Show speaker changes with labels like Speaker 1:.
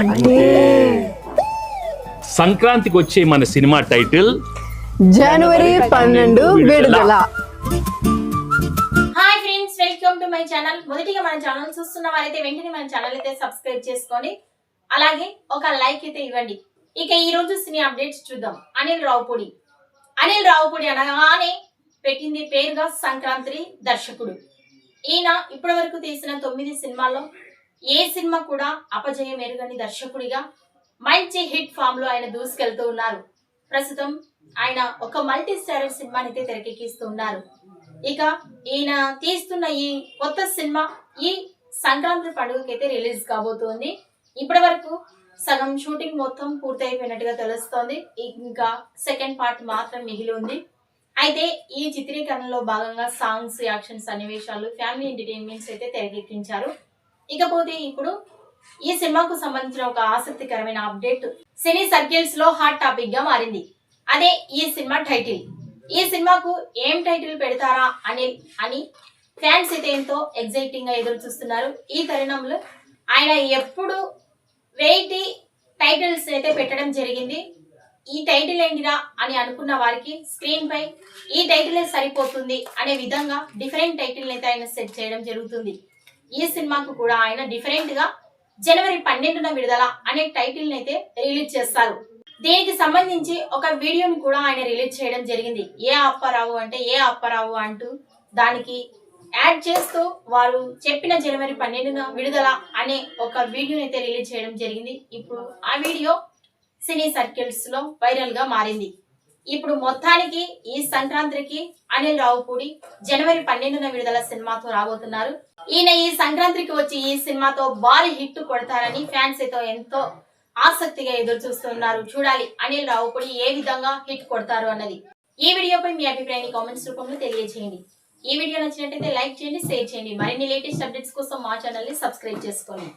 Speaker 1: అంటే
Speaker 2: సంక్రాంతికి వచ్చే మన సినిమా టైటిల్
Speaker 1: జనవరి 12 విడుదల.
Speaker 3: Hi friends, welcome to my channel. మొదటిగా మన ఛానల్ చూస్తున్న వారైతే వెంటనే మన ఛానల్ అయితే సబ్స్క్రైబ్ చేసుకోండి, అలాగే ఒక లైక్ అయితే ఇవ్వండి. ఇక ఈ రోజు సినీ అప్డేట్స్ చూద్దాం. అనిల్ రావుపూడి అనగానే పెట్టింది పేరుగా సంక్రాంతి దర్శకుడు. ఈయన ఇప్పటి వరకు తీసిన 9 సినిమాల్లో ఏ సినిమా కూడా అపజయం ఎరుగని దర్శకుడిగా మంచి హిట్ ఫామ్ లో ఆయన దూసుకెళ్తూ ఉన్నారు. ప్రస్తుతం ఆయన ఒక మల్టీ స్టారర్ సినిమాని అయితే తెరకెక్కిస్తూ ఉన్నారు. ఇక ఈయన తీస్తున్న ఈ కొత్త సినిమా ఈ సంక్రాంతి పండుగకి అయితే రిలీజ్ కాబోతోంది. ఇప్పటి వరకు సగం షూటింగ్ మొత్తం పూర్తయిపోయినట్టుగా తెలుస్తోంది. ఇంకా సెకండ్ పార్ట్ మాత్రం మిగిలి ఉంది. అయితే ఈ చిత్రీకరణలో భాగంగా సాంగ్స్, యాక్షన్ సన్నివేశాలు, ఫ్యామిలీ ఎంటర్టైన్మెంట్స్ అయితే తెరకెక్కించారు. ఇకపోతే ఇప్పుడు ఈ సినిమాకు సంబంధించిన ఒక ఆసక్తికరమైన అప్డేట్ సినీ సర్కిల్స్ లో హాట్ టాపిక్ గా మారింది. అదే ఈ సినిమా టైటిల్. ఈ సినిమాకు ఏం టైటిల్ పెడతారా అని ఫ్యాన్స్ అయితే ఎంతో ఎగ్జైటింగ్ గా ఎదురు చూస్తున్నారు. ఈ తరుణంలో ఆయన ఎప్పుడు వెయిటీ టైటిల్స్ అయితే పెట్టడం జరిగింది. ఈ టైటిల్ ఏంటిరా అని అనుకున్న వారికి స్క్రీన్ పై ఈ టైటిల్ సరిపోతుంది అనే విధంగా డిఫరెంట్ టైటిల్ అయితే ఆయన సెట్ చేయడం జరుగుతుంది. ఈ సినిమాకు కూడా ఆయన డిఫరెంట్ గా జనవరి 12న విడుదల అనే టైటిల్ అయితే రిలీజ్ చేస్తారు. దీనికి సంబంధించి ఒక వీడియోని కూడా ఆయన రిలీజ్ చేయడం జరిగింది. ఏ అప్పారావు అంటూ దానికి యాడ్ చేస్తూ వారు చెప్పిన జనవరి 12న విడుదల అనే ఒక వీడియోని అయితే రిలీజ్ చేయడం జరిగింది. ఇప్పుడు ఆ వీడియో సినీ సర్కిల్స్ లో వైరల్ గా మారింది. ఇప్పుడు మొత్తానికి ఈ సంక్రాంతికి అనిల్ రావుపూడి జనవరి 12న విడుదల సినిమాతో రాబోతున్నారు. ఈయన ఈ సంక్రాంతికి వచ్చి ఈ సినిమాతో భారీ హిట్ కొడతారని ఫ్యాన్స్ అయితే ఎంతో ఆసక్తిగా ఎదురు చూస్తున్నారు. చూడాలి అనిల్ రావుపూడి ఏ విధంగా హిట్ కొడతారు అన్నది. ఈ వీడియోపై మీ అభిప్రాయాన్ని కామెంట్స్ రూపంలో తెలియజేయండి. ఈ వీడియో నచ్చినట్లయితే లైక్ చేయండి, షేర్ చేయండి. మరిన్ని లేటెస్ట్ అప్డేట్స్ కోసం మా ఛానల్ ని సబ్స్క్రైబ్ చేసుకోండి.